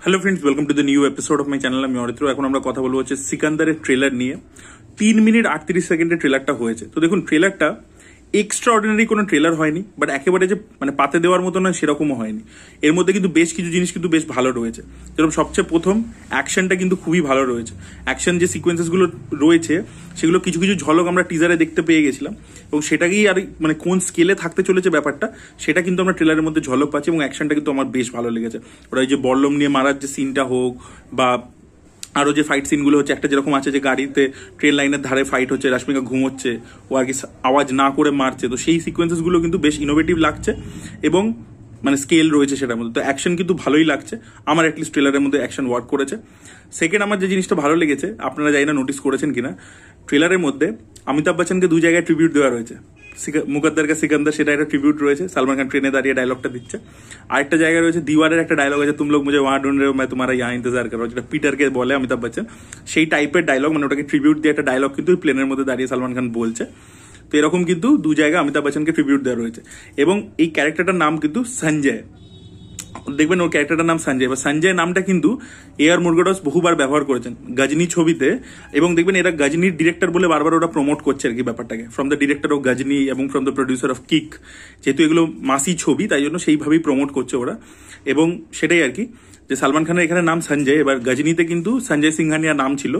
Hello friends, welcome to the new episode of my channel. আমি অরিত্র। এখন আমরা কথা বলবো হচ্ছে সিকান্দারের ট্রেলার নিয়ে। 3 মিনিট 38 সেকেন্ডের ট্রেলারটা হয়েছে। তো দেখুন, ট্রেলারটা এক্সট্রা অর্ডিনারি কোনো ট্রেলার হয়নি, বাট একেবারে যে মানে পাতে দেওয়ার মতো নয় সেরকমও হয়নি। এর মধ্যে কিন্তু বেশ কিছু জিনিস কিন্তু বেশ ভালো রয়েছে। যেরকম সবচেয়ে প্রথম, অ্যাকশনটা কিন্তু খুবই ভালো রয়েছে। অ্যাকশন যে সিকোয়েন্সেসগুলো রয়েছে সেগুলো কিছু কিছু ঝলক আমরা টিজারে দেখতে পেয়ে গেছিলাম, এবং সেটাকেই আর মানে কোন স্কেলে থাকতে চলেছে ব্যাপারটা সেটা কিন্তু আমরা ট্রেলারের মধ্যে ঝলক পাচ্ছি, এবং অ্যাকশনটা কিন্তু আমার বেশ ভালো লেগেছে। ওরা এই যে বল্লম নিয়ে মারার যে সিনটা হোক, বা আরো যে ফাইট সিনগুলো হচ্ছে, একটা যেরকম আছে যে গাড়িতে ট্রেন লাইনের ধারে ফাইট হচ্ছে, রাশ্মিকা ঘুমোচ্ছে, ও আর কি আওয়াজ না করে মারছে, তো সেই সিকোয়েন্সেস গুলো কিন্তু বেশ ইনোভেটিভ লাগছে, এবং মানে স্কেল রয়েছে সেটার মধ্যে। তো অ্যাকশন কিন্তু ভালোই লাগছে আমার, অ্যাটলিস্ট ট্রেলারের মধ্যে অ্যাকশন ওয়ার্ক করেছে। সেকেন্ড, আমার যে জিনিসটা ভালো লেগেছে, আপনারা জানি না নোটিস করেছেন কিনা, ট্রেলারের মধ্যে অমিতাভ বচ্চনকে 2 জায়গায় ট্রিবিউট দেওয়া রয়েছে। মুকদ্দার কা সিকান্দার, সেটা একটা ট্রিবিউট রয়েছে, সালমান খান ট্রেনে দাঁড়িয়ে ডায়লগটা দিচ্ছে। আরেকটা জায়গায় রয়েছে দিওয়ারের একটা ডায়লগ আছে, তুম লোগ মুঝে ওয়াহাঁ ঢুঁढ रहे हो मैं तुम्हारा यहाँ इंतजार कर रहा हूं, যেটা পিটারকে বলে অমিতাভ বচ্চন। সেই টাইপের ডায়লগ, মানে ওটাকে ট্রিবিউট দিয়ে একটা ডায়লগ কিন্তু প্লেনের মধ্যে দাঁড়িয়ে সালমান খান বলছে। তো এরকম কিন্তু 2 জায়গায় অমিতাভ বচ্চনকে ট্রিবিউট দেওয়া রয়েছে। এবং এই ক্যারেক্টারটার নাম কিন্তু সঞ্জয়, দেখবেন ওর ক্যারেক্টারটার নাম সঞ্জয়। এবার সঞ্জয় নামটা কিন্তু এআর মুরগাডস বহুবার ব্যবহার করেছেন গজনী ছবিতে, এবং দেখবেন এরা গজনীর ডিরেক্টর বলে বারবার ওরা প্রমোট করছে আর কি ব্যাপারটাকে, from the director of Ghajini এবং from the producer of Kick. যেহেতু এগুলো মাসি ছবি, তাই জন্য সেইভাবেই প্রমোট করছে ওরা, এবং সেটাই আর কি যে সালমান খানের এখানে নাম সঞ্জয়। এবার গজনীতে কিন্তু সঞ্জয় সিংহানিয়া নাম ছিল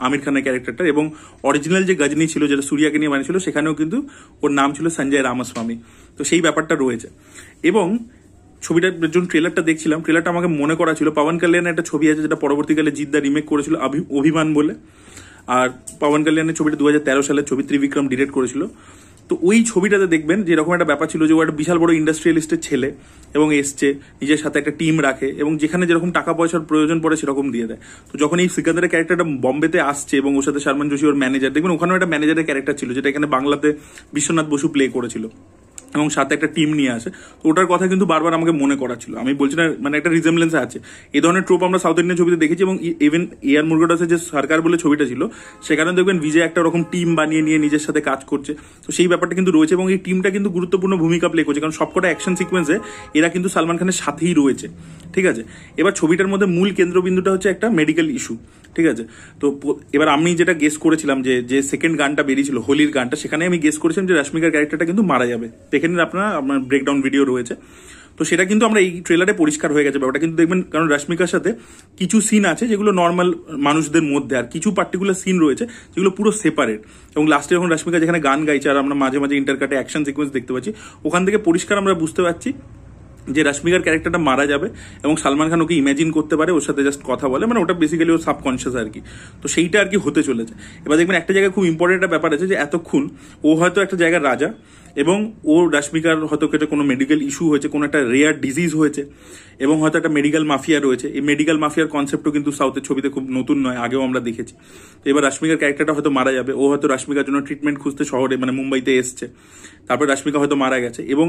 আমির খানের ক্যারেক্টারটা, এবং অরিজিনাল যে গজনী ছিল যেটা সূর্যাকে নিয়ে বানিয়েছিল সেখানেও কিন্তু ওর নাম ছিল সঞ্জয় রামাস্বামী। তো সেই ব্যাপারটা রয়েছে। এবং ছবিটার যখন ট্রেলারটা দেখছিলাম, ট্রেলারটা আমাকে মনে করা ছিল পবন কল্যাণের একটা ছবি আছে যেটা পরবর্তীকালে জিদ্দা রিমেক করেছিল, অভিমান বলে। আর পবন কল্যাণের ছবিটা 2013 সালের ছবি, ত্রিবিক্রম ডিরেক্ট করেছিল। তো ওই ছবিটাতে দেখবেন যে এরকম একটা ব্যাপার ছিল যে ও একটা বিশাল বড় ইন্ডাস্ট্রিয়ালিস্টের ছেলে, এবং এসছে নিজের সাথে একটা টিম রাখে, এবং যেখানে যেরকম টাকা পয়সার প্রয়োজন পড়ে সেরকম দিয়ে দেয়। তো যখন এই সিকান্দারের ক্যারেক্টারটা বম্বেতে আসছে, এবং ওর সাথে শারমান যোশী ওর ম্যানেজার, দেখবেন ওখানেও একটা ম্যানেজারের ক্যারেক্টার ছিল যেটা এখানে বাংলাতে বিশ্বনাথ বসু প্লে করেছিল, এবং সাথে একটা টিম নিয়ে আসে। তো ওটার কথা কিন্তু বারবার আমাকে মনে করা ছিল। আমি বলছি না, মানে একটা রিজেমব্লেন্স আছে। এই ধরনের ট্রোপ আমরা সাউথ ইন্ডিয়ান ছবিতে দেখেছি, এবং ইভেন এআর মুরগাডসের যে সরকার বলে ছবিটা ছিল সেখানে দেখবেন বিজয় একটা রকম টিম বানিয়ে নিয়ে নিজের সাথে কাজ করছে। তো সেই ব্যাপারটা কিন্তু রয়েছে, এবং এই টিমটা কিন্তু গুরুত্বপূর্ণ ভূমিকা প্লে করছে, কারণ সবকটা অ্যাকশন সিকোয়েন্সে এরা কিন্তু সালমান খানের সাথেই রয়েছে। ঠিক আছে, এবার ছবিটার মধ্যে মূল কেন্দ্রবিন্দুটা হচ্ছে একটা মেডিকেল ইস্যু। ঠিক আছে, তো এবার আমি যেটা গেস করেছিলাম যে সেকেন্ড গানটা বেরিয়েছিল হোলির গানটা, সেখানে আমি গেস করেছিলাম যে রাশ্মিকার ক্যারেক্টারটা কিন্তু মারা যাবে। দেখে নিন আপনার ব্রেকডাউন ভিডিও রয়েছে। তো সেটা কিন্তু আমরা এই ট্রেলারে পরিষ্কার হয়ে গেছে ব্যাপারটা, কিন্তু দেখবেন কারণ রাশ্মিকার সাথে কিছু সিন আছে যেগুলো নর্মাল মানুষদের মধ্যে, আর কিছু পার্টিকুলার সিন রয়েছে যেগুলো পুরো সেপারেট। এবং লাস্টে যখন রাশ্মিকা যেখানে গান গাইছে আর আমরা মাঝে মাঝে ইন্টারকাটে অ্যাকশন সিকোয়েন্স দেখতে পাচ্ছি, ওখান থেকে পরিষ্কার আমরা বুঝতে পারছি যে রাশ্মিকার ক্যারেক্টারটা মারা যাবে, এবং সালমান খান ওকে ইমাজিন করতে পারে, ওর সাথে জাস্ট কথা বলে, মানে ওটা বেসিক্যালি ওর সাবকনসিয়াস আর কি। তো সেইটা আর কি হতে চলেছে। এবার দেখবেন একটা জায়গায় খুব ইম্পর্টেন্ট একটা ব্যাপার আছে যে এতক্ষণ ও হয়তো একটা জায়গার রাজা, এবং ও রাশ্মিকার হয়তো কোনো মেডিকেল ইস্যু হয়েছে, কোনো একটা রেয়ার ডিজিজ হয়েছে, এবং হয়তো একটা মেডিকেল মাফিয়া রয়েছে। এই মেডিকেল মাফিয়ার কনসেপ্টও কিন্তু সাউথের ছবিতে খুব নতুন নয়, আগেও আমরা দেখেছি। তো এবার রাশ্মিকার ক্যারেক্টারটা হয়তো মারা যাবে, ও হয়তো রাশ্মিকার জন্য ট্রিটমেন্ট খুঁজতে শহরে মানে মুম্বাইতে এসছে, তারপর রাশ্মিকা হয়তো মারা গেছে, এবং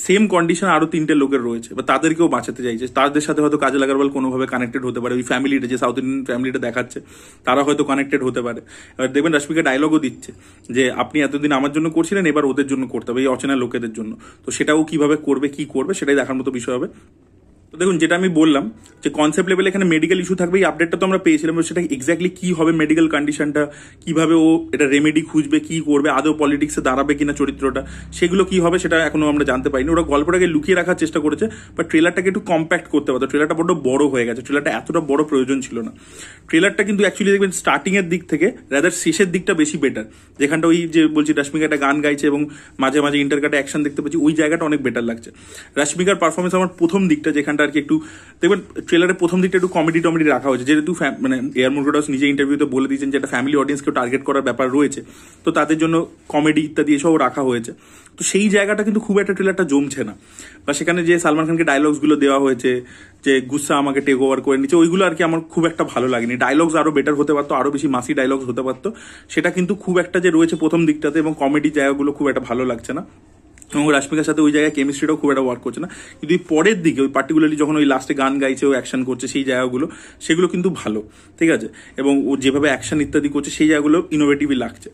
সেম কন্ডিশন আরো 3টে লোকের রয়েছে, বা তাদেরকেও বাঁচাতে চাইছে। তাদের সাথে হয়তো কাজল আগারওয়াল কোনোভাবে কানেক্টেড হতে পারে, ওই ফ্যামিলিটা যে সাউথ ইন্ডিয়ান ফ্যামিলিটা দেখাচ্ছে তারা হয়তো কানেক্টেড হতে পারে। এবার দেখবেন রাশ্মিকা ডায়লগও দিচ্ছে যে আপনি এতদিন আমার জন্য করছিলেন, এবার ওদের জন্য করতে হবে, এই অচেনা লোকেদের জন্য। তো সেটাও কিভাবে করবে, কি করবে, সেটাই দেখার মতো বিষয় হবে। তো দেখুন, যেটা আমি বললাম যে কনসেপ্ট লেভেলে এখানে মেডিকেল ইস্যু থাকবে, এই আপডেটটা তো আমরা পেয়েছিলাম, সেটা এক্স্যাক্টলি কি হবে মেডিকেল কন্ডিশনটা, কিভাবে ও এটা রেমেডি খুঁজবে, কি করবে, আদৌ পলিটিক্সে দাঁড়াবে কিনা চরিত্রটা, সেগুলো কি হবে সেটা এখনো আমরা জানতে পারিনি। ওরা গল্পটাকে লুকিয়ে রাখার চেষ্টা করেছে, বাট ট্রেলারটাকে একটু কম্প্যাক্ট করতে পারতো। ট্রেলারটা বড্ড বড় হয়ে গেছে, ট্রেলারটা এতটা বড় প্রয়োজন ছিল না। ট্রেলারটা কিন্তু অ্যাকচুয়ালি দেখবেন স্টার্টিং এর দিক থেকে রাদার শেষের দিকটা বেশি বেটার, যেখানটা ওই যে বলছি রাশ্মিকা একটা গান গাইছে এবং মাঝে মাঝে ইন্টারকাটে অ্যাকশন দেখতে পাচ্ছি, ওই জায়গাটা অনেক বেটার লাগছে। রাশ্মিকার পারফরমেন্স আমার প্রথম দিকটা, যেখানটা আর কি একটু দেখবেন ট্রেলারের প্রথম দিকটা একটু কমেডি টমেডি রাখা হয়েছে, যেহেতু মানে এআর মুরগাডস নিজে ইন্টারভিউতে বলে দিয়েছেন যে একটা ফ্যামিলি অডিয়েন্সকে টার্গেট করার ব্যাপার রয়েছে, তো তাদের জন্য কমেডি ইত্যাদি এসব রাখা হয়েছে। তো সেই জায়গাটা কিন্তু খুব একটা ট্রেলারটা জমছে না, বা সেখানে যে সালমান খানকে ডায়লগস গুলো দেওয়া হয়েছে যে গুসা আমাকে টেক ওভার করে নিচ্ছে, ওইগুলো আর কি আমার খুব একটা ভালো লাগেনি। ডায়লগস আরো বেটার হতে পারতো, আরো বেশি মাসি ডায়লগস হতে পারতো, সেটা কিন্তু খুব একটা যে রয়েছে প্রথম দিকটাতে, এবং কমেডি জায়গাগুলো খুব একটা ভালো লাগছে না, এবং রাশ্মিকার সাথে ওই জায়গায় কেমিস্ট্রিটাও খুব একটা ওয়ার্ক করছে না। কিন্তু এই পরের দিকে ওই পার্টিকুলারলি যখন ওই লাস্টে গান গাইছে, ও অ্যাকশন করছে, সেই জায়গাগুলো সেগুলো কিন্তু ভালো, ঠিক আছে, এবং ও যেভাবে অ্যাকশন ইত্যাদি করছে সেই জায়গাগুলো ইনোভেটিভই লাগছে।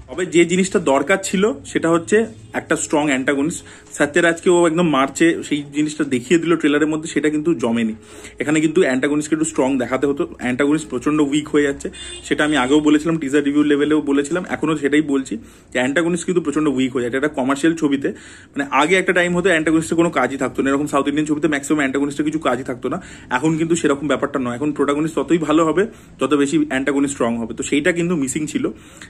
তবে যে জিনিসটা দরকার ছিল সেটা হচ্ছে একটা স্ট্রং অ্যান্টাগনিস্ট। সত্যরাজকে ও একদম মার্চে সেই জিনিসটা দেখিয়ে দিল ট্রেলারের মধ্যে, সেটা কিন্তু জমেনি। এখানে কিন্তু অ্যান্টাগনিস্টকে একটু স্ট্রং দেখাতে হতো। অ্যান্টাগনিস্ট প্রচন্ড উইক হয়ে যাচ্ছে, সেটা আমি আগেও বলেছিলাম, টিজার রিভিউ লেভেলেও বলেছিলাম, এখনো সেটাই বলছি যে অ্যান্টাগনিস্ট কিন্তু প্রচন্ড উইক হয়ে যাচ্ছে একটা কমার্শিয়াল ছবিতে। মানে আগে একটা টাইম হতো অ্যান্টাগনিস্টের কোনো কাজই থাকতো না, এরকম সাউথ ইন্ডিয়ান ছবিতে ম্যাক্সিমাম অ্যান্টাগনিস্টের কিছু কাজই থাকতো না। এখন কিন্তু সেরকম ব্যাপারটা নয়, এখন প্রোটাগনিস্ট ততই ভালো হবে যত বেশি অ্যান্টাগনিস্ট স্ট্রং হবে। তো সেইটা কিন্তু মিসিং ছিল,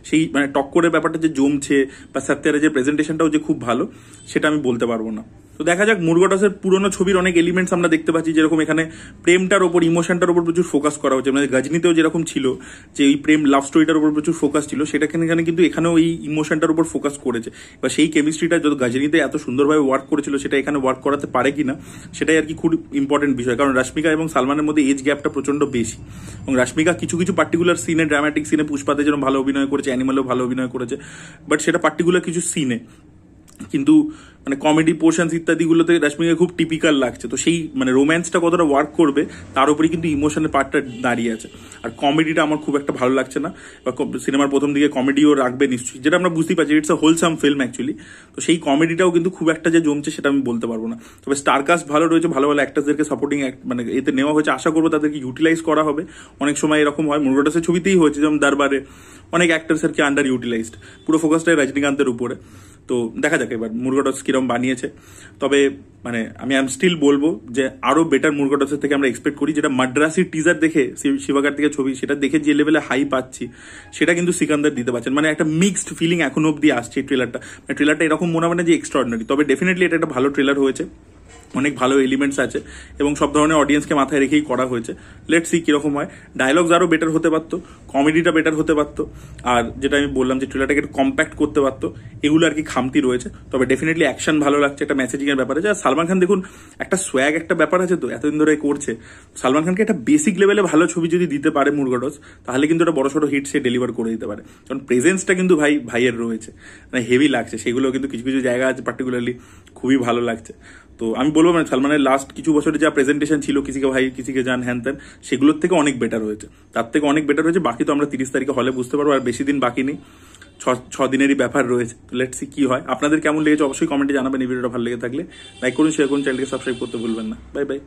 সেই মানে টক্করের ব্যাপারটা যে জমছে বা সত্যরাজের প্রেজেন্টেশনটাও যে খুব ভালো সেটা আমি বলতে পারবো না। তো দেখা যাক। মুরগাটসের পুরোনো ছবির অনেক এলিমেন্টস আমরা দেখতে পাচ্ছি, যেরকম এখানে প্রেমটার ওপর, ইমোশনটার উপর প্রচুর ফোকাস করা হচ্ছে। মানে গজনীতেও যেরকম ছিল যে এই প্রেম লাভ স্টোরিটার উপর প্রচুর ফোকাস ছিল, সেটা এখানে কিন্তু এখানেও এই ইমোশনটার উপর ফোকাস করেছে। বা সেই কেমিস্ট্রিটা যত গজনীতে এত সুন্দরভাবে ওয়ার্ক করেছিল সেটা এখানে ওয়ার্ক করাতে পারে কিনা সেটাই আর কি খুব ইম্পর্টেন্ট বিষয়। কারণ রশ্মিকা এবং সালমানের মধ্যে এজ গ্যাপটা প্রচন্ড বেশি, এবং রশ্মিকা কিছু কিছু পার্টিকুলার সিনে, ড্রামাটিক সিনে, পুষ্পাতে যেরকম ভালো অভিনয় করেছে, অ্যানিমালেও ভালো অভিনয় করেছে, বাট সেটা পার্টিকুলার কিছু সিনে। কিন্তু মানে কমেডি পোর্শনস ইত্যাদিগুলোতে রশ্মিকা খুব টিপিক্যাল লাগছে। তো সেই মানে রোম্যান্সটা কতটা ওয়ার্ক করবে তার উপরে কিন্তু ইমোশনের পার্টটা দাঁড়িয়ে আছে। আর কমেডিটা আমার খুব একটা ভালো লাগছে না, বা সিনেমার প্রথম দিকে কমেডিও রাখবে নিশ্চয়ই, যেটা আমরা বুঝতেই পারছি it's a wholesome film actually. তো সেই কমেডিটাও কিন্তু খুব একটা যে জমছে সেটা আমি বলতে পারবো না। তবে স্টারকাস্ট ভালো রয়েছে, ভালো ভালো অ্যাক্টার্সদেরকে সাপোর্টিং মানে এতে নেওয়া হয়েছে, আশা করবো তাদেরকে ইউটিলাইজ করা হবে। অনেক সময় এরকম হয়, মুরগাটসের ছবিতেই হয়েছে, যেমন দরবারে অনেক অ্যাক্টার্স আর কি আন্ডার ইউটিলাইজড, পুরো ফোকাসটাই রজনীকান্তের উপরে। তো দেখা যাক এবার মুরগাটস কিরম বানিয়েছে। তবে মানে আমি স্টিল বলবো যে আরো বেটার মুরগাটসের থেকে আমরা এক্সপেক্ট করি। যেটা মাদ্রাসি টিজার দেখে, শিবকার্তিকের ছবি, সেটা দেখে যে লেভেলে হাই পাচ্ছি সেটা কিন্তু সিকান্দার দিতে পারছেন। মানে একটা মিক্সড ফিলিং এখনো অব্দি আসছে ট্রেলারটা। ট্রেলারটা এরকম মনে হবে না যে এক্সট্রাঅর্ডিনারি, তবে ডেফিনেটলি এটা একটা ভালো ট্রেলার হয়েছে, অনেক ভালো এলিমেন্টস আছে এবং সব ধরনের অডিয়েন্সকে মাথায় রেখেই করা হয়েছে। লেটস সি কিরকম হয়। ডায়লগস আরো বেটার হতে পারতো, কমেডিটা বেটার হতে পারতো, আর যেটা আমি বললাম যে ট্রেলারটাকে একটু কম্প্যাক্ট করতে পারতো, এগুলো আর কি খামতি রয়েছে। তবে ডেফিনেটলি অ্যাকশন ভালো লাগছে, একটা মেসেজিং এর ব্যাপার আছে। আর সালমান খান দেখুন একটা সোয়াগ একটা ব্যাপার আছে, তো এতদিন ধরে করছে। সালমান খানকে একটা বেসিক লেভেলে ভালো ছবি যদি দিতে পারে মুরগাটস, তাহলে কিন্তু একটা বড় সড়ো হিট সে ডেলিভার করে দিতে পারে। কারণ প্রেজেন্সটা কিন্তু ভাইয়ের রয়েছে, মানে হেভি লাগছে। সেগুলো কিন্তু কিছু কিছু জায়গা আছে পার্টিকুলারলি খুবই ভালো লাগছে। তো আমি বলবো মানে সালমানের লাস্ট কিছু বছরে যা প্রেজেন্টেশন ছিল, কিসিকে ভাই কিসিকে জান হ্যান ত্যান, সেগুলোর থেকে অনেক বেটার হয়েছে, তার থেকে অনেক বেটার হয়েছে। বাকি তো আমরা 30 তারিখে হলে বুঝতে পারবো, আর বেশি দিন বাকি নেই, ছ দিনেরই ব্যাপার রয়েছে। তো লেটস সি কি হয়। আপনাদের কেমন লেগেছে অবশ্যই কমেন্টে জানাবেন। এই ভিডিওটা ভালো লেগে থাকলে লাইক করুন, শেয়ার করুন, চ্যানেলকে সাবস্ক্রাইব করতে ভুলবেন না। Bye bye.